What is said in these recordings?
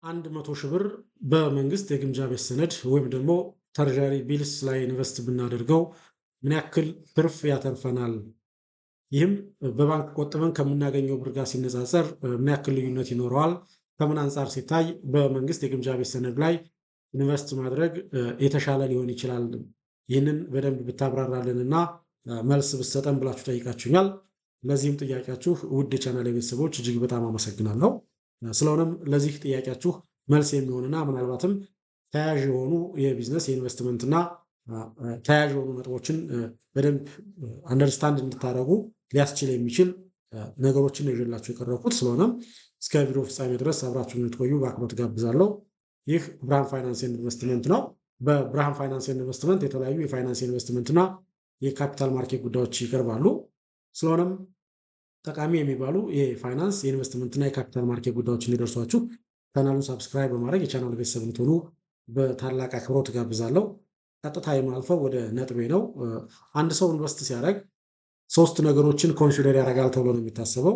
100 ሺህ ብር በመንግስት የግምጃ ቤት ሰነድ ወይም ደግሞ ተርዣሪ ቢልስ ላይ ኢንቨስት ብናደርገው ምን ያክል ትርፍ ያተርፈናል? ይህም በባንክ ቆጥበን ከምናገኘው ብር ጋር ሲነጻጸር ምን ያክል ልዩነት ይኖረዋል? ከምን አንጻር ሲታይ በመንግስት የግምጃ ቤት ሰነድ ላይ ኢንቨስት ማድረግ የተሻለ ሊሆን ይችላል? ይህንን በደንብ ብታብራራልንና መልስ ብትሰጠን ብላችሁ ጠይቃችሁኛል። ለዚህም ጥያቄያችሁ ውድ የቻናሌ ቤተሰቦች እጅግ በጣም አመሰግናለሁ። ስለሆነም ለዚህ ጥያቄያችሁ መልስ የሚሆንና ምናልባትም ተያያዥ የሆኑ የቢዝነስ የኢንቨስትመንትና ተያያዥ የሆኑ ነጥቦችን በደንብ አንደርስታንድ እንድታደርጉ ሊያስችል የሚችል ነገሮችን ነው ይዤላችሁ የቀረብኩት። ስለሆነም እስከ ቪዲዮ ፍጻሜ ድረስ አብራችሁን እንድትቆዩ በአክብሮት ጋብዛለሁ። ይህ ብርሃን ፋይናንስ ኢንቨስትመንት ነው። በብርሃን ፋይናንስ ኢንቨስትመንት የተለያዩ የፋይናንስ ኢንቨስትመንትና የካፒታል ማርኬት ጉዳዮች ይቀርባሉ። ስለሆነም ጠቃሚ የሚባሉ የፋይናንስ የኢንቨስትመንትና የካፒታል ማርኬት ጉዳዮች እንዲደርሷችሁ ቻናሉን ሳብስክራይብ በማድረግ የቻናሉ ቤተሰብ እንድትሆኑ በታላቅ አክብሮት ጋብዛለሁ። ቀጥታ የማልፈው ወደ ነጥቤ ነው። አንድ ሰው ኢንቨስት ሲያደርግ 3 ነገሮችን ኮንሲደር ያደርጋል ተብሎ ነው የሚታሰበው።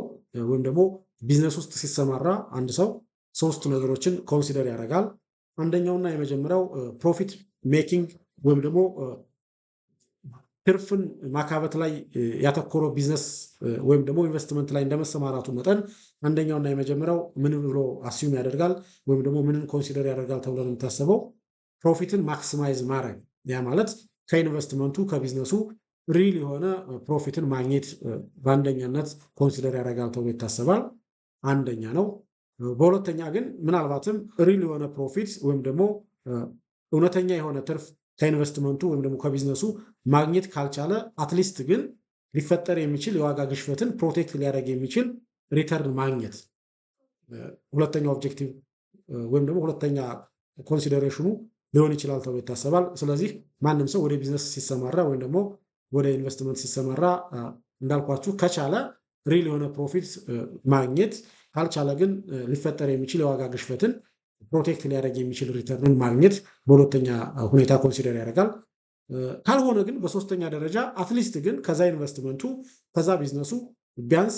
ወይም ደግሞ ቢዝነስ ውስጥ ሲሰማራ አንድ ሰው 3 ነገሮችን ኮንሲደር ያደርጋል። አንደኛውና የመጀመሪያው ፕሮፊት ሜኪንግ ወይም ደግሞ ትርፍን ማካበት ላይ ያተኮረው ቢዝነስ ወይም ደግሞ ኢንቨስትመንት ላይ እንደመሰማራቱ መጠን አንደኛውና የመጀመሪያው ምን ብሎ አስዩም ያደርጋል ወይም ደግሞ ምንን ኮንሲደር ያደርጋል ተብሎ ነው የሚታሰበው? ፕሮፊትን ማክሲማይዝ ማድረግ። ያ ማለት ከኢንቨስትመንቱ ከቢዝነሱ ሪል የሆነ ፕሮፊትን ማግኘት በአንደኛነት ኮንሲደር ያደርጋል ተብሎ ይታሰባል። አንደኛ ነው። በሁለተኛ ግን ምናልባትም ሪል የሆነ ፕሮፊት ወይም ደግሞ እውነተኛ የሆነ ትርፍ ከኢንቨስትመንቱ ወይም ደግሞ ከቢዝነሱ ማግኘት ካልቻለ አትሊስት ግን ሊፈጠር የሚችል የዋጋ ግሽበትን ፕሮቴክት ሊያደርግ የሚችል ሪተርን ማግኘት ሁለተኛው ኦብጀክቲቭ ወይም ደግሞ ሁለተኛ ኮንሲደሬሽኑ ሊሆን ይችላል ተብሎ ይታሰባል። ስለዚህ ማንም ሰው ወደ ቢዝነስ ሲሰማራ ወይም ደግሞ ወደ ኢንቨስትመንት ሲሰማራ እንዳልኳችሁ ከቻለ ሪል የሆነ ፕሮፊት ማግኘት ካልቻለ ግን ሊፈጠር የሚችል የዋጋ ግሽበትን ፕሮቴክት ሊያደርግ የሚችል ሪተርንን ማግኘት በሁለተኛ ሁኔታ ኮንሲደር ያደርጋል። ካልሆነ ግን በሶስተኛ ደረጃ አትሊስት ግን ከዛ ኢንቨስትመንቱ ከዛ ቢዝነሱ ቢያንስ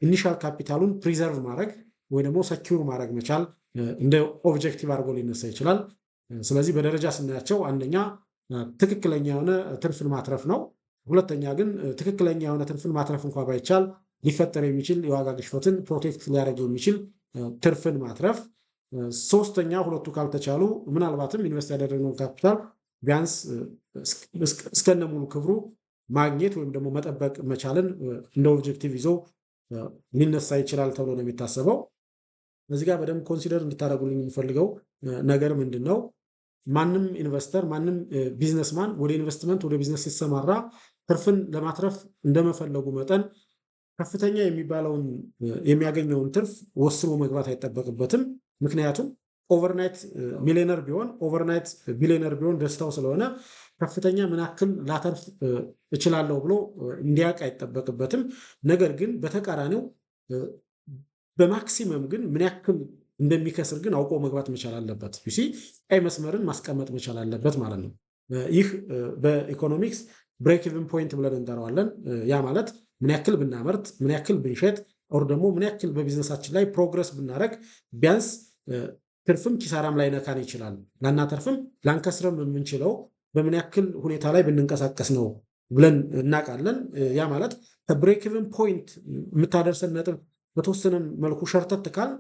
ኢኒሻል ካፒታሉን ፕሪዘርቭ ማድረግ ወይ ደግሞ ሰኪውር ማድረግ መቻል እንደ ኦብጀክቲቭ አድርጎ ሊነሳ ይችላል። ስለዚህ በደረጃ ስናያቸው አንደኛ ትክክለኛ የሆነ ትርፍን ማትረፍ ነው። ሁለተኛ ግን ትክክለኛ የሆነ ትርፍን ማትረፍ እንኳ ባይቻል ሊፈጠር የሚችል የዋጋ ግሽበትን ፕሮቴክት ሊያደርግ የሚችል ትርፍን ማትረፍ። ሶስተኛ ሁለቱ ካልተቻሉ ምናልባትም ኢንቨስት ያደረግነውን ካፒታል ቢያንስ እስከነ ሙሉ ክብሩ ማግኘት ወይም ደግሞ መጠበቅ መቻልን እንደ ኦብጀክቲቭ ይዞ ሊነሳ ይችላል ተብሎ ነው የሚታሰበው። እዚህ ጋር በደንብ ኮንሲደር እንድታደርጉልኝ የሚፈልገው ነገር ምንድን ነው? ማንም ኢንቨስተር ማንም ቢዝነስማን ወደ ኢንቨስትመንት ወደ ቢዝነስ ሲሰማራ ትርፍን ለማትረፍ እንደመፈለጉ መጠን ከፍተኛ የሚባለውን የሚያገኘውን ትርፍ ወስኖ መግባት አይጠበቅበትም። ምክንያቱም ኦቨርናይት ሚሊዮነር ቢሆን ኦቨርናይት ቢሊዮነር ቢሆን ደስታው ስለሆነ ከፍተኛ ምን ያክል ላተርፍ እችላለሁ ብሎ እንዲያውቅ አይጠበቅበትም። ነገር ግን በተቃራኒው በማክሲመም ግን ምን ያክል እንደሚከስር ግን አውቆ መግባት መቻል አለበት። ቀይ መስመርን ማስቀመጥ መቻል አለበት ማለት ነው። ይህ በኢኮኖሚክስ ብሬክ ኢቭን ፖይንት ብለን እንጠራዋለን። ያ ማለት ምን ያክል ብናመርት ምን ያክል ብንሸጥ ኦር ደግሞ ምን ያክል በቢዝነሳችን ላይ ፕሮግረስ ብናደረግ ቢያንስ ትርፍም ኪሳራም ላይ ነካን ይችላል። ላናተርፍም ላንከስረም የምንችለው በምን ያክል ሁኔታ ላይ ብንንቀሳቀስ ነው ብለን እናውቃለን። ያ ማለት ከብሬክ ኢቭን ፖይንት የምታደርሰን ነጥብ በተወሰነ መልኩ ሸርተት ካል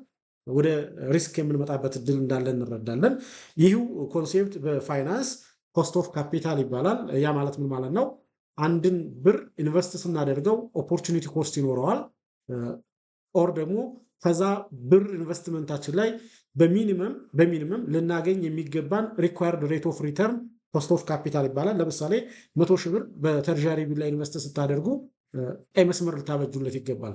ወደ ሪስክ የምንመጣበት እድል እንዳለ እንረዳለን። ይህ ኮንሴፕት በፋይናንስ ኮስት ኦፍ ካፒታል ይባላል። ያ ማለት ምን ማለት ነው? አንድን ብር ኢንቨስት ስናደርገው ኦፖርቹኒቲ ኮስት ይኖረዋል። ኦር ደግሞ ከዛ ብር ኢንቨስትመንታችን ላይ በሚኒመም ልናገኝ የሚገባን ሪኳየርድ ሬት ኦፍ ሪተርን ኮስት ኦፍ ካፒታል ይባላል። ለምሳሌ 100 ሺህ ብር በተርዣሪ ቢል ላይ ኢንቨስት ስታደርጉ ቀይ መስመር ልታበጁለት ይገባል።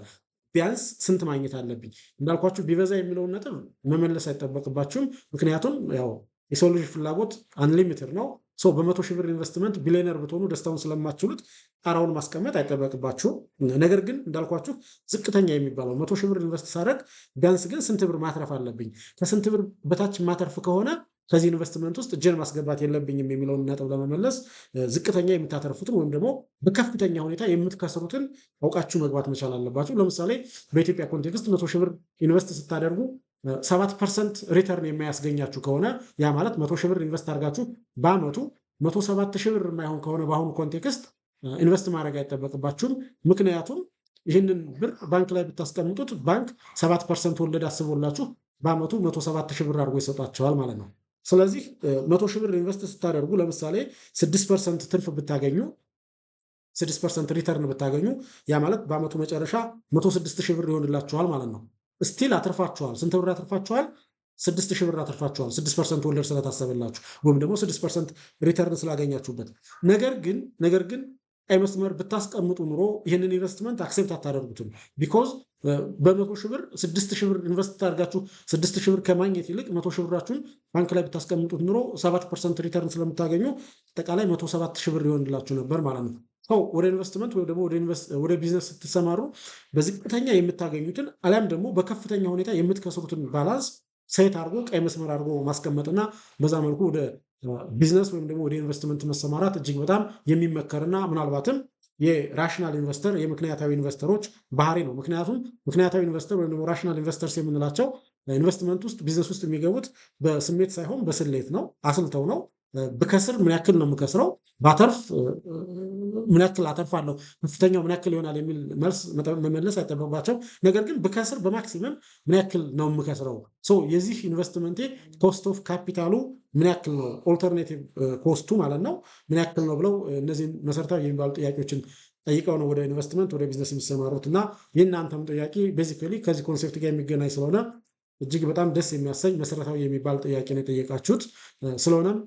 ቢያንስ ስንት ማግኘት አለብኝ? እንዳልኳችሁ ቢበዛ የሚለውን ነጥብ መመለስ አይጠበቅባችሁም። ምክንያቱም ያው የሰው ልጅ ፍላጎት አንሊሚትድ ነው። በ100 ሺህ ብር ኢንቨስትመንት ቢሊዮነር ብትሆኑ ደስታውን ስለማትችሉት ጣራውን ማስቀመጥ አይጠበቅባችሁም። ነገር ግን እንዳልኳችሁ ዝቅተኛ የሚባለው 100 ሺህ ብር ኢንቨስት ሳደርግ ቢያንስ ግን ስንት ብር ማትረፍ አለብኝ? ከስንት ብር በታች ማተርፍ ከሆነ ከዚህ ኢንቨስትመንት ውስጥ እጄን ማስገባት የለብኝም የሚለውን ነጥብ ለመመለስ ዝቅተኛ የምታተርፉትን ወይም ደግሞ በከፍተኛ ሁኔታ የምትከስሩትን አውቃችሁ መግባት መቻል አለባችሁ። ለምሳሌ በኢትዮጵያ ኮንቴክስት 100 ሺህ ብር ኢንቨስት ስታደርጉ 7% ሪተርን የሚያስገኛችሁ ከሆነ ያ ማለት 100 ሺህ ብር ኢንቨስት አድርጋችሁ በአመቱ 107 ሺህ ብር የማይሆን ከሆነ በአሁኑ ኮንቴክስት ኢንቨስት ማድረግ አይጠበቅባችሁም። ምክንያቱም ይህንን ብር ባንክ ላይ ብታስቀምጡት ባንክ 7% ወለድ አስቦላችሁ በአመቱ 107 ሺህ ብር አድርጎ ይሰጣቸዋል ማለት ነው። ስለዚህ 100 ሺህ ብር ኢንቨስት ስታደርጉ ለምሳሌ 6% ትርፍ ብታገኙ 6% ሪተርን ብታገኙ ያ ማለት በአመቱ መጨረሻ 106 ሺህ ብር ይሆንላችኋል ማለት ነው። ስቲል አትርፋችኋል። ስንት ብር አትርፋችኋል? 6 ሺህ ብር አትርፋችኋል። 6% ወለድ ስለታሰበላችሁ ወይም ደግሞ 6% ሪተርን ስላገኛችሁበት። ነገር ግን ቀይ መስመር ብታስቀምጡ ኑሮ ይህንን ኢንቨስትመንት አክሴፕት አታደርጉትም። ቢኮዝ በ100 ሺህ ብር 6 ሺህ ብር ኢንቨስት አድርጋችሁ 6 ሺህ ብር ከማግኘት ይልቅ 100 ሺህ ብራችሁን ባንክ ላይ ብታስቀምጡት ኑሮ 7% ሪተርን ስለምታገኙ አጠቃላይ 107 ሺህ ብር ይሆንላችሁ ነበር ማለት ነው። ወደ ኢንቨስትመንት ወይ ደግሞ ወደ ቢዝነስ ስትሰማሩ በዝቅተኛ የምታገኙትን አሊያም ደግሞ በከፍተኛ ሁኔታ የምትከስሩትን ባላንስ ሴት አድርጎ ቀይ መስመር አድርጎ ማስቀመጥና በዛ መልኩ ወደ ቢዝነስ ወይም ደግሞ ወደ ኢንቨስትመንት መሰማራት እጅግ በጣም የሚመከርና ምናልባትም የራሽናል ኢንቨስተር የምክንያታዊ ኢንቨስተሮች ባህሪ ነው። ምክንያቱም ምክንያታዊ ኢንቨስተር ወይም ደግሞ ራሽናል ኢንቨስተርስ የምንላቸው ኢንቨስትመንት ውስጥ ቢዝነስ ውስጥ የሚገቡት በስሜት ሳይሆን በስሌት ነው፣ አስልተው ነው። ብከስር ምን ያክል ነው የምከስረው፣ ባተርፍ ምን ያክል አተርፋለሁ፣ ከፍተኛው ምን ያክል ይሆናል የሚል መልስ መመለስ አይጠበቅባቸው። ነገር ግን ብከስር በማክሲመም ምን ያክል ነው የምከስረው፣ የዚህ ኢንቨስትመንቴ ኮስት ኦፍ ካፒታሉ ምን ያክል ነው፣ ኦልተርኔቲቭ ኮስቱ ማለት ነው ምን ያክል ነው ብለው እነዚህን መሰረታዊ የሚባሉ ጥያቄዎችን ጠይቀው ነው ወደ ኢንቨስትመንት ወደ ቢዝነስ የሚሰማሩት። እና የእናንተም ጥያቄ ቤዚካሊ ከዚህ ኮንሴፕት ጋር የሚገናኝ ስለሆነ እጅግ በጣም ደስ የሚያሰኝ መሰረታዊ የሚባል ጥያቄ ነው የጠየቃችሁት። ስለሆነም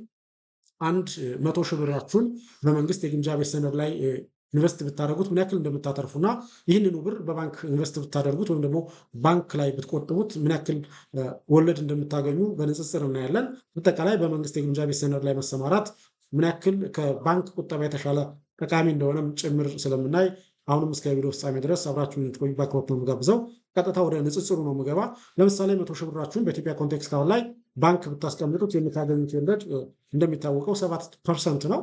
100 ሺህ ብራችሁን በመንግስት የግምጃ ቤት ሰነድ ላይ ኢንቨስት ብታደርጉት ምን ያክል እንደምታተርፉና ይህንኑ ብር በባንክ ኢንቨስት ብታደርጉት ወይም ደግሞ ባንክ ላይ ብትቆጥቡት ምን ያክል ወለድ እንደምታገኙ በንጽጽር እናያለን። አጠቃላይ በመንግስት የግምጃ ቤት ሰነድ ላይ መሰማራት ምን ያክል ከባንክ ቁጠባ የተሻለ ጠቃሚ እንደሆነም ጭምር ስለምናይ አሁንም እስከ ቪዲዮ ፍጻሜ ድረስ አብራችሁን እንድትቆዩ በአክብሮት ነው የምጋብዘው። ቀጥታ ወደ ንጽጽሩ ነው የምገባ። ለምሳሌ 100 ሺህ ብራችሁን በኢትዮጵያ ኮንቴክስት አሁን ላይ ባንክ ብታስቀምጡት የምታገኙት ወለድ እንደሚታወቀው 7% ነው።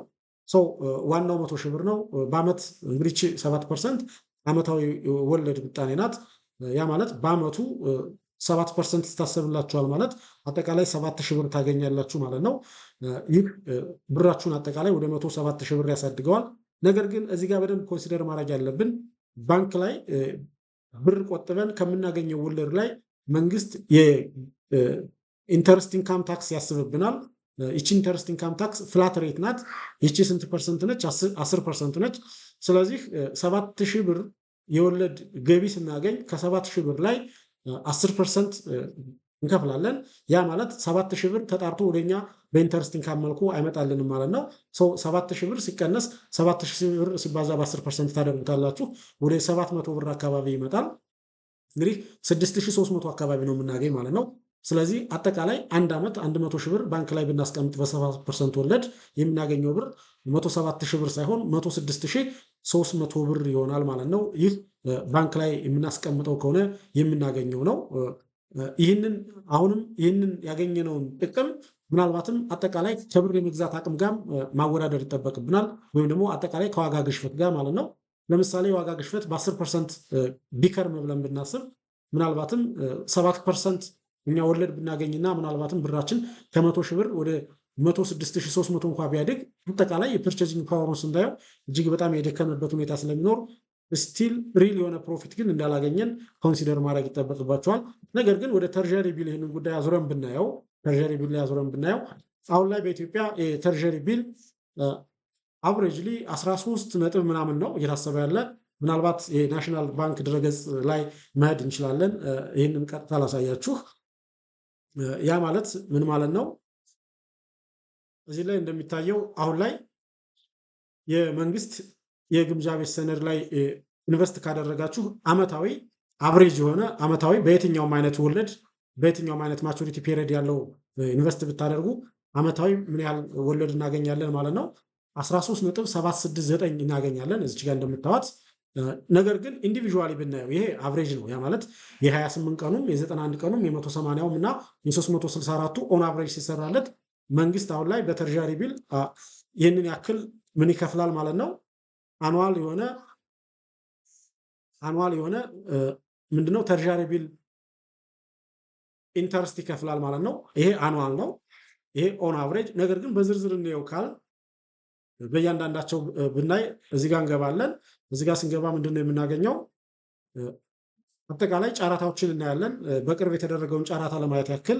ዋናው 100 ሺህ ብር ነው። በአመት እንግዲህ 7% አመታዊ ወለድ ምጣኔ ናት። ያ ማለት በአመቱ 7% ይታሰብላችኋል ማለት አጠቃላይ 7 ሺህ ብር ታገኛላችሁ ማለት ነው። ይህ ብራችሁን አጠቃላይ ወደ 107 ሺህ ብር ያሳድገዋል። ነገር ግን እዚህ ጋር በደንብ ኮንሲደር ማድረግ ያለብን ባንክ ላይ ብር ቆጥበን ከምናገኘው ወለድ ላይ መንግስት የኢንተረስት ኢንካም ታክስ ያስብብናል። ይቺ ኢንተረስት ኢንካም ታክስ ፍላት ሬት ናት። ይቺ ስንት ፐርሰንት ነች? 10% ነች። ስለዚህ 7000 ብር የወለድ ገቢ ስናገኝ ከ7000 ብር ላይ 10% እንከፍላለን። ያ ማለት 7000 ብር ተጣርቶ ወደኛ በኢንተረስት ኢንካም መልኩ አይመጣልንም ማለት ነው። 7000 ብር ሲቀነስ 7000 ብር ሲባዛ በ10% ታደርጉታላችሁ ወደ 700 ብር አካባቢ ይመጣል። እንግዲህ 6300 አካባቢ ነው የምናገኝ ማለት ነው። ስለዚህ አጠቃላይ አንድ ዓመት 100 ሺህ ብር ባንክ ላይ ብናስቀምጥ በ7% ወለድ የምናገኘው ብር 107 ሺህ ብር ሳይሆን 106,300 ብር ይሆናል ማለት ነው። ይህ ባንክ ላይ የምናስቀምጠው ከሆነ የምናገኘው ነው። ይህንን ያገኘነውን ጥቅም ምናልባትም አጠቃላይ ከብር የመግዛት አቅም ጋር ማወዳደር ይጠበቅብናል፣ ወይም ደግሞ አጠቃላይ ከዋጋ ግሽበት ጋር ማለት ነው። ለምሳሌ የዋጋ ግሽበት በ10% ቢከርም ብለን ብናስብ ምናልባትም 7% እኛ ወለድ ብናገኝና ምናልባትም ብራችን ከ100 ሺህ ብር ወደ 106,300 እንኳ ቢያድግ አጠቃላይ የፐርቼዚንግ ፓወሩን ስናየው እጅግ በጣም የደከመበት ሁኔታ ስለሚኖር ስቲል ሪል የሆነ ፕሮፊት ግን እንዳላገኘን ኮንሲደር ማድረግ ይጠበቅባቸዋል። ነገር ግን ወደ ተርዠሪ ቢል ይህንን ጉዳይ አዙረን ብናየው አሁን ላይ በኢትዮጵያ የተርዠሪ ቢል አቨሬጅሊ 13 ነጥብ ምናምን ነው እየታሰበ ያለ። ምናልባት የናሽናል ባንክ ድረገጽ ላይ መሄድ እንችላለን። ይህንን ቀጥታ ላሳያችሁ። ያ ማለት ምን ማለት ነው? እዚህ ላይ እንደሚታየው አሁን ላይ የመንግስት የግምጃ ቤት ሰነድ ላይ ኢንቨስት ካደረጋችሁ አመታዊ አቨሬጅ የሆነ አመታዊ በየትኛውም አይነት ወለድ በየትኛውም አይነት ማቹሪቲ ፔሪድ ያለው ኢንቨስት ብታደርጉ አመታዊ ምን ያህል ወለድ እናገኛለን ማለት ነው? 13.769 እናገኛለን እዚች ጋር እንደምታዩት። ነገር ግን ኢንዲቪዥዋሊ ብናየው ይሄ አቨሬጅ ነው። ያ ማለት የ28 ቀኑም የ91 ቀኑም የ180ም እና የ364ቱ ኦን አቨሬጅ ሲሰራለት መንግስት አሁን ላይ በተርዣሪ ቢል ይህንን ያክል ምን ይከፍላል ማለት ነው? አኑዋል የሆነ ምንድነው ተርዣሪ ቢል ኢንተረስት ይከፍላል ማለት ነው። ይሄ አኑዋል ነው። ይሄ ኦን አቨሬጅ። ነገር ግን በዝርዝር እንየው ካል በእያንዳንዳቸው ብናይ እዚህ ጋር እንገባለን። እዚህ ጋር ስንገባ ምንድነው የምናገኘው? አጠቃላይ ጨረታዎችን እናያለን። በቅርብ የተደረገውን ጨረታ ለማየት ያክል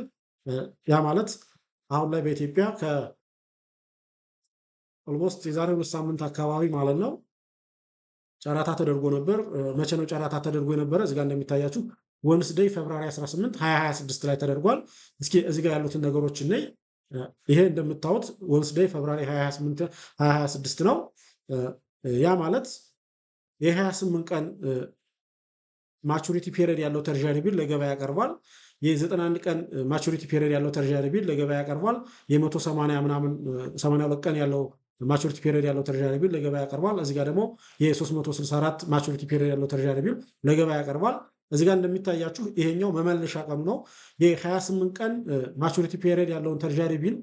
ያ ማለት አሁን ላይ በኢትዮጵያ ኦልሞስት የዛሬ 2 ሳምንት አካባቢ ማለት ነው ጨረታ ተደርጎ ነበር። መቼ ነው ጨረታ ተደርጎ የነበረ? እዚህ ጋር እንደሚታያችሁ ዌድነስዴይ ፌብሩዋሪ 18 2026 ላይ ተደርጓል። እስኪ እዚህ ጋር ያሉትን ነገሮች ነይ። ይሄ እንደምታዩት ዌድነስዴይ ፌብሩዋሪ 28 2026 ነው። ያ ማለት የ28 ቀን ማቹሪቲ ፒሪየድ ያለው ተርዣሪ ቢል ለገበያ ያቀርባል። የ91 ቀን ማቹሪቲ ፒሪየድ ያለው ተርዣሪ ቢል ለገበያ ያቀርባል። የ180 ምናምን 82 ቀን ያለው ማቹሪቲ ፒሪየድ ያለው ተርዣሪ ቢል ለገበያ ያቀርባል። እዚህ ጋር ደግሞ የ364 ማቹሪቲ ፒሪየድ ያለው ተርዣሪ ቢል ለገበያ ያቀርባል። እዚህ ጋር እንደሚታያችሁ ይሄኛው መመለሻ ቀኑ ነው። የ28 ቀን ማቹሪቲ ፒሪየድ ያለውን ተርዣሪ ቢል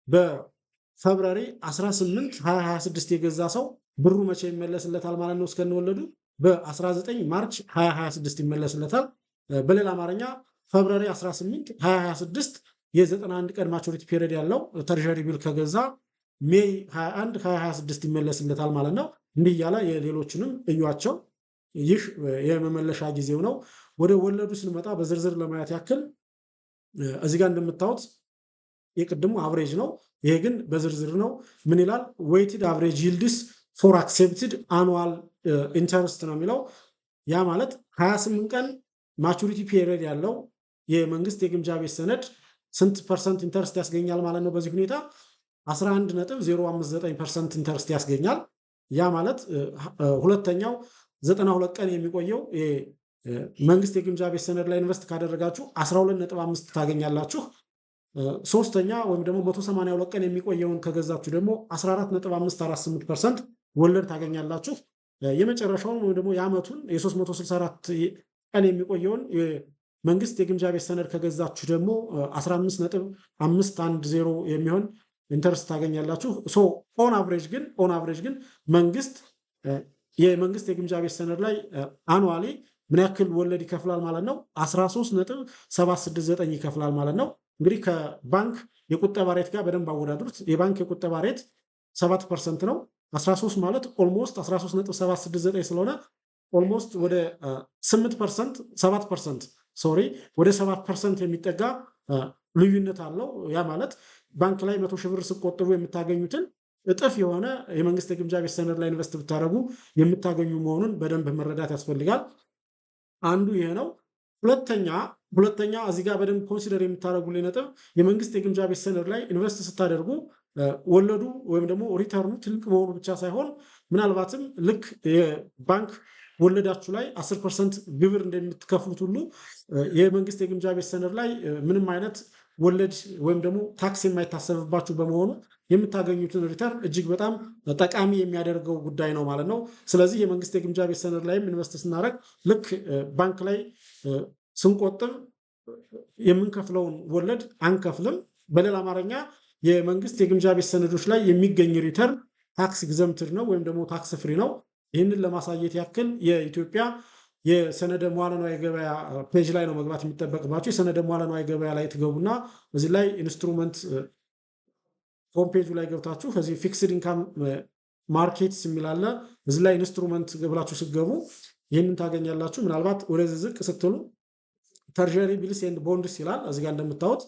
በፌብሩዋሪ 18 2026 የገዛ ሰው ብሩ መቼ ይመለስለታል ማለት ነው? እስከነወለዱ በ19 ማርች 2026 ይመለስለታል። በሌላ አማርኛ ፌብሩዋሪ 18 2026 የ91 ቀን ማቹሪቲ ፒሪየድ ያለው ተርዣሪ ቢል ከገዛ ሜይ 21 2026 ይመለስለታል ማለት ነው። እንዲህ እያለ የሌሎችንም እዩዋቸው። ይህ የመመለሻ ጊዜው ነው። ወደ ወለዱ ስንመጣ በዝርዝር ለማየት ያክል እዚህ ጋር እንደምታዩት የቅድሙ አቨሬጅ ነው። ይሄ ግን በዝርዝር ነው። ምን ይላል? ዌይትድ አቨሬጅ ይልድስ ፎር አክሴፕትድ አኑዋል ኢንተረስት ነው የሚለው። ያ ማለት 28 ቀን ማቹሪቲ ፒሪየድ ያለው የመንግስት የግምጃ ቤት ሰነድ ስንት ፐርሰንት ኢንተረስት ያስገኛል ማለት ነው? በዚህ ሁኔታ 11.059% ኢንተረስት ያስገኛል። ያ ማለት ሁለተኛው 92 ቀን የሚቆየው መንግስት የግምጃ ቤት ሰነድ ላይ ኢንቨስት ካደረጋችሁ 12.5 ታገኛላችሁ። ሶስተኛ ወይም ደግሞ 182 ቀን የሚቆየውን ከገዛችሁ ደግሞ 14.548% ወለድ ታገኛላችሁ። የመጨረሻውን ወይም ደግሞ የዓመቱን የ364 ቀን የሚቆየውን መንግስት የግምጃ ቤት ሰነድ ከገዛችሁ ደግሞ 15.510 የሚሆን ኢንተረስት ታገኛላችሁ። ኦን አቨሬጅ ግን መንግስት የመንግስት የግምጃ ቤት ሰነድ ላይ አኑዋሊ ምን ያክል ወለድ ይከፍላል ማለት ነው? 13.769 ይከፍላል ማለት ነው። እንግዲህ ከባንክ የቁጠባ ሬት ጋር በደንብ አወዳድሩት። የባንክ የቁጠባ ሬት 7% ነው። 13 ማለት ኦልሞስት 13.769 ስለሆነ ኦልሞስት ወደ 8% 7% ሶሪ ወደ 7% የሚጠጋ ልዩነት አለው። ያ ማለት ባንክ ላይ 100 ሺህ ብር ስቆጥቡ የምታገኙትን እጥፍ የሆነ የመንግስት የግምጃ ቤት ሰነድ ላይ ኢንቨስት ብታደርጉ የምታገኙ መሆኑን በደንብ መረዳት ያስፈልጋል። አንዱ ይሄ ነው። ሁለተኛ እዚህ ጋር በደንብ ኮንሲደር የምታደርጉልኝ ነጥብ የመንግስት የግምጃ ቤት ሰነድ ላይ ኢንቨስት ስታደርጉ ወለዱ ወይም ደግሞ ሪተርኑ ትልቅ መሆኑ ብቻ ሳይሆን ምናልባትም ልክ የባንክ ወለዳችሁ ላይ 10% ግብር እንደምትከፍሉት ሁሉ የመንግስት የግምጃ ቤት ሰነድ ላይ ምንም አይነት ወለድ ወይም ደግሞ ታክስ የማይታሰብባችሁ በመሆኑ የምታገኙትን ሪተርን እጅግ በጣም ጠቃሚ የሚያደርገው ጉዳይ ነው ማለት ነው። ስለዚህ የመንግስት የግምጃ ቤት ሰነድ ላይም ኢንቨስት ስናደርግ ልክ ባንክ ላይ ስንቆጥብ የምንከፍለውን ወለድ አንከፍልም። በሌላ አማርኛ የመንግስት የግምጃ ቤት ሰነዶች ላይ የሚገኝ ሪተርን ታክስ ኤግዘምትድ ነው ወይም ደግሞ ታክስ ፍሪ ነው። ይህንን ለማሳየት ያክል የኢትዮጵያ የሰነደ መዋለ ንዋይ ገበያ ፔጅ ላይ ነው መግባት የሚጠበቅባቸው። የሰነደ መዋለ ንዋይ ገበያ ላይ ትገቡና እዚህ ላይ ኢንስትሩመንት ሆም ፔጁ ላይ ገብታችሁ ከዚህ ፊክስድ ኢንካም ማርኬትስ የሚላለ እዚህ ላይ ኢንስትሩመንት ገብላችሁ ስትገቡ ይህንን ታገኛላችሁ። ምናልባት ወደዚህ ዝቅ ስትሉ ተርዠሪ ቢልስ ኤንድ ቦንድስ ይላል። እዚህ ጋር እንደምታዩት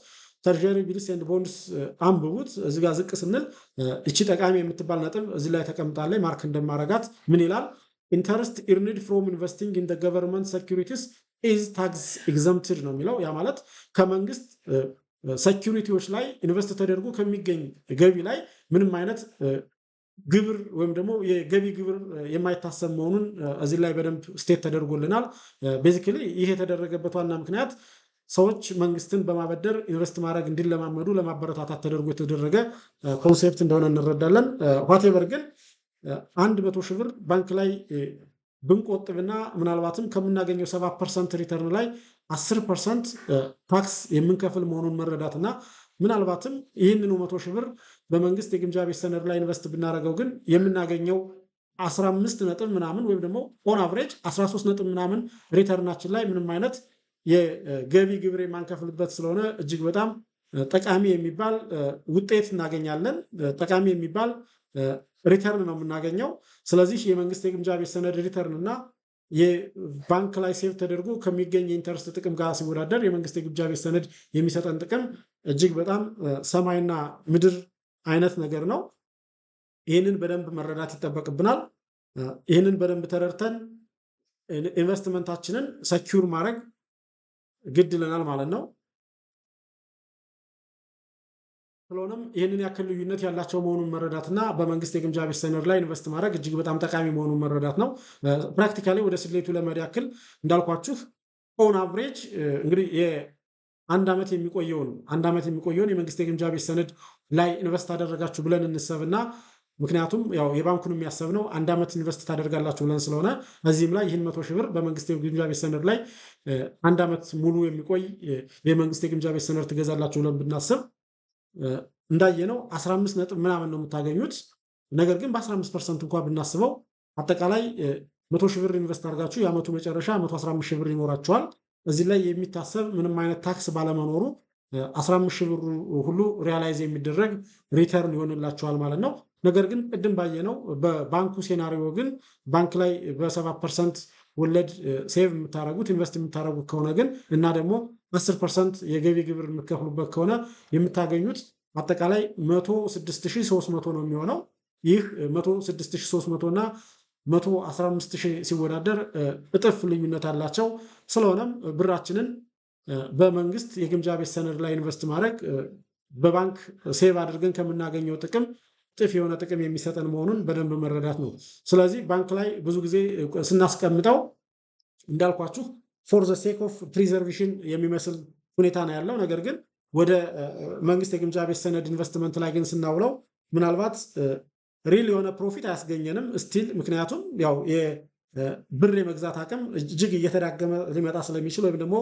ተርዠሪ ቢልስ ኤንድ ቦንድስ አንብቡት። እዚህ ጋር ዝቅ ስንል እቺ ጠቃሚ የምትባል ነጥብ እዚህ ላይ ተቀምጣለች። ማርክ እንደማረጋት ምን ይላል? ኢንተረስት ኢርንድ ፍሮም ኢንቨስቲንግ ኢን ገቨርንመንት ሴኩሪቲስ ኢዝ ታክስ ኤግዘምትድ ነው የሚለው። ያ ማለት ከመንግስት ሴኩሪቲዎች ላይ ኢንቨስት ተደርጎ ከሚገኝ ገቢ ላይ ምንም አይነት ግብር ወይም ደግሞ የገቢ ግብር የማይታሰብ መሆኑን እዚህ ላይ በደንብ ስቴት ተደርጎልናል። ቤዚካሊ ይሄ የተደረገበት ዋና ምክንያት ሰዎች መንግስትን በማበደር ኢንቨስት ማድረግ እንዲለማመዱ ለማበረታታት ተደርጎ የተደረገ ኮንሴፕት እንደሆነ እንረዳለን። ዋቴቨር ግን 100 ሺህ ብር ባንክ ላይ ብንቆጥብና ምናልባትም ከምናገኘው 7% ሪተርን ላይ 10% ታክስ የምንከፍል መሆኑን መረዳትና ምናልባትም ይህንኑ 100 ሺህ ብር በመንግስት የግምጃ ቤት ሰነድ ላይ ኢንቨስት ብናደርገው ግን የምናገኘው 15 ነጥብ ምናምን ወይም ደግሞ ኦን አቨሬጅ 13 ነጥብ ምናምን ሪተርናችን ላይ ምንም አይነት የገቢ ግብር የማንከፍልበት ስለሆነ እጅግ በጣም ጠቃሚ የሚባል ውጤት እናገኛለን። ጠቃሚ የሚባል ሪተርን ነው የምናገኘው። ስለዚህ የመንግስት የግምጃ ቤት ሰነድ ሪተርን እና የባንክ ላይ ሴቭ ተደርጎ ከሚገኝ የኢንተረስት ጥቅም ጋር ሲወዳደር የመንግስት የግምጃ ቤት ሰነድ የሚሰጠን ጥቅም እጅግ በጣም ሰማይና ምድር አይነት ነገር ነው። ይህንን በደንብ መረዳት ይጠበቅብናል። ይህንን በደንብ ተረድተን ኢንቨስትመንታችንን ሰኪዩር ማድረግ ግድ ይለናል ማለት ነው። ስለሆነም ይህንን ያክል ልዩነት ያላቸው መሆኑን መረዳትና በመንግስት የግምጃ ቤት ሰነድ ላይ ኢንቨስት ማድረግ እጅግ በጣም ጠቃሚ መሆኑን መረዳት ነው። ፕራክቲካሊ ወደ ስሌቱ ለመሄድ ያክል እንዳልኳችሁ ኦን አቨሬጅ እንግዲህ አንድ ዓመት የሚቆየውን የመንግስት የግምጃ ቤት ሰነድ ላይ ኢንቨስት አደረጋችሁ ብለን እንሰብና ምክንያቱም ያው የባንኩን የሚያሰብነው አንድ ዓመት ኢንቨስት ታደርጋላችሁ ብለን ስለሆነ እዚህም ላይ ይህን 100 ሺህ ብር በመንግስት የግምጃ ቤት ሰነድ ላይ አንድ ዓመት ሙሉ የሚቆይ የመንግስት የግምጃ ቤት ሰነድ ትገዛላችሁ ብለን ብናስብ እንዳየነው 15 ነጥብ ምናምን ነው የምታገኙት። ነገር ግን በ15% እንኳን ብናስበው አጠቃላይ 100 ሺህ ብር ኢንቨስት አድርጋችሁ የዓመቱ መጨረሻ 115 ሺህ ብር ይኖራችኋል። እዚህ ላይ የሚታሰብ ምንም አይነት ታክስ ባለመኖሩ 15 ሺህ ብር ሁሉ ሪያላይዝ የሚደረግ ሪተርን ይሆንላችኋል ማለት ነው። ነገር ግን ቅድም ባየነው በባንኩ ሴናሪዮ ግን ባንክ ላይ በ7% ወለድ ሴቭ የምታደርጉት ኢንቨስት የምታደርጉት ከሆነ ግን እና ደግሞ 10% የገቢ ግብር የምትከፍሉበት ከሆነ የምታገኙት አጠቃላይ 106,300 ነው የሚሆነው። ይህ 106,300 እና 115,000 ሲወዳደር እጥፍ ልዩነት አላቸው። ስለሆነም ብራችንን በመንግስት የግምጃ ቤት ሰነድ ላይ ኢንቨስት ማድረግ በባንክ ሴቭ አድርገን ከምናገኘው ጥቅም እጥፍ የሆነ ጥቅም የሚሰጠን መሆኑን በደንብ መረዳት ነው። ስለዚህ ባንክ ላይ ብዙ ጊዜ ስናስቀምጠው እንዳልኳችሁ ፎር ዘ ሴክ ኦፍ ፕሪዘርቬሽን የሚመስል ሁኔታ ነው ያለው። ነገር ግን ወደ መንግስት የግምጃ ቤት ሰነድ ኢንቨስትመንት ላይ ግን ስናውለው ምናልባት ሪል የሆነ ፕሮፊት አያስገኘንም ስቲል። ምክንያቱም ያው የብር የመግዛት አቅም እጅግ እየተዳገመ ሊመጣ ስለሚችል ወይም ደግሞ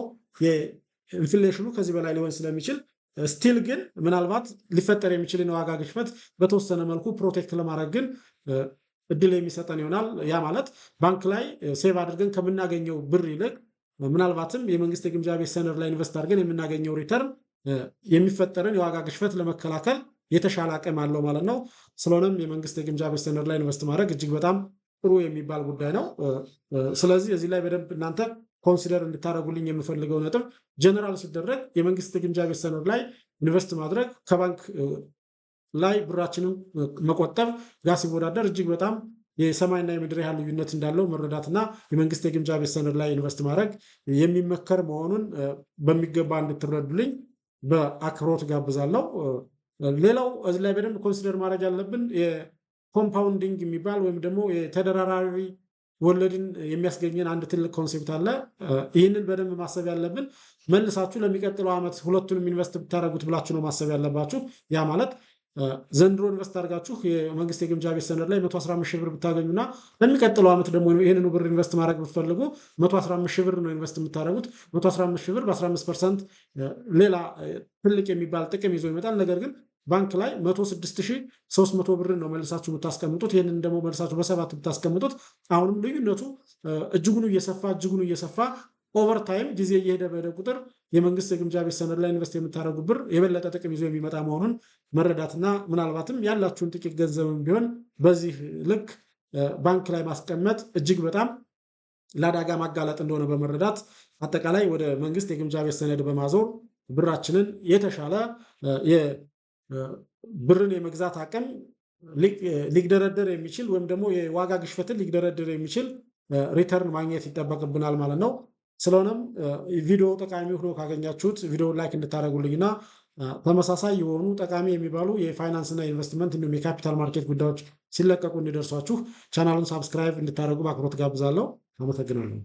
የኢንፍሌሽኑ ከዚህ በላይ ሊሆን ስለሚችል ስቲል ግን ምናልባት ሊፈጠር የሚችል የዋጋ ግሽበት በተወሰነ መልኩ ፕሮቴክት ለማድረግ ግን እድል የሚሰጠን ይሆናል። ያ ማለት ባንክ ላይ ሴቭ አድርገን ከምናገኘው ብር ይልቅ ምናልባትም የመንግስት የግምጃ ቤት ሰነድ ላይ ኢንቨስት አድርገን የምናገኘው ሪተርን የሚፈጠርን የዋጋ ግሽበት ለመከላከል የተሻለ አቅም አለው ማለት ነው። ስለሆነም የመንግስት የግምጃ ቤት ሰነድ ላይ ኢንቨስት ማድረግ እጅግ በጣም ጥሩ የሚባል ጉዳይ ነው። ስለዚህ እዚህ ላይ በደንብ እናንተ ኮንሲደር እንድታደርጉልኝ የምፈልገው ነጥብ ጀነራል ሲደረግ የመንግስት የግምጃ ቤት ሰነድ ላይ ኢንቨስት ማድረግ ከባንክ ላይ ብራችንን መቆጠብ ጋር ሲወዳደር እጅግ በጣም የሰማይና የምድር ያህል ልዩነት እንዳለው መረዳትና የመንግስት የግምጃ ቤት ሰነድ ላይ ኢንቨስት ማድረግ የሚመከር መሆኑን በሚገባ እንድትረዱልኝ በአክብሮት ጋብዛለሁ። ሌላው እዚህ ላይ በደንብ ኮንሲደር ማድረግ ያለብን የኮምፓውንዲንግ የሚባል ወይም ደግሞ የተደራራቢ ወለድን የሚያስገኘን አንድ ትልቅ ኮንሴፕት አለ። ይህንን በደንብ ማሰብ ያለብን መልሳችሁ ለሚቀጥለው ዓመት ሁለቱንም ኢንቨስት ብታደርጉት ብላችሁ ነው ማሰብ ያለባችሁ። ያ ማለት ዘንድሮ ኢንቨስት አድርጋችሁ የመንግስት የግምጃ ቤት ሰነድ ላይ 115 ሺህ ብር ብታገኙና ለሚቀጥለው ዓመት ደግሞ ይህንኑ ብር ኢንቨስት ማድረግ ብትፈልጉ 115 ሺህ ብር ነው ኢንቨስት የምታደርጉት። 115 ሺህ ብር በ15% ሌላ ትልቅ የሚባል ጥቅም ይዞ ይመጣል። ነገር ግን ባንክ ላይ 106,300 ብር ነው መልሳችሁ የምታስቀምጡት። ይህንን ደግሞ መልሳችሁ በ7 ብታስቀምጡት አሁንም ልዩነቱ እጅጉኑ እየሰፋ ኦቨር ታይም ጊዜ እየሄደ በሄደ ቁጥር የመንግስት የግምጃ ቤት ሰነድ ላይ ኢንቨስት የምታደርጉ ብር የበለጠ ጥቅም ይዞ የሚመጣ መሆኑን መረዳትና ምናልባትም ያላችሁን ጥቂት ገንዘብም ቢሆን በዚህ ልክ ባንክ ላይ ማስቀመጥ እጅግ በጣም ለአደጋ ማጋለጥ እንደሆነ በመረዳት አጠቃላይ ወደ መንግስት የግምጃ ቤት ሰነድ በማዞር ብራችንን የተሻለ ብርን የመግዛት አቅም ሊግደረደር የሚችል ወይም ደግሞ የዋጋ ግሽበትን ሊግደረደር የሚችል ሪተርን ማግኘት ይጠበቅብናል ማለት ነው። ስለሆነም ቪዲዮ ጠቃሚ ሆኖ ካገኛችሁት ቪዲዮ ላይክ እንድታደርጉልኝና ተመሳሳይ የሆኑ ጠቃሚ የሚባሉ የፋይናንስና ኢንቨስትመንት እንዲሁም የካፒታል ማርኬት ጉዳዮች ሲለቀቁ እንዲደርሷችሁ ቻናሉን ሳብስክራይብ እንድታደርጉ በአክብሮት ጋብዛለሁ። አመሰግናለሁ።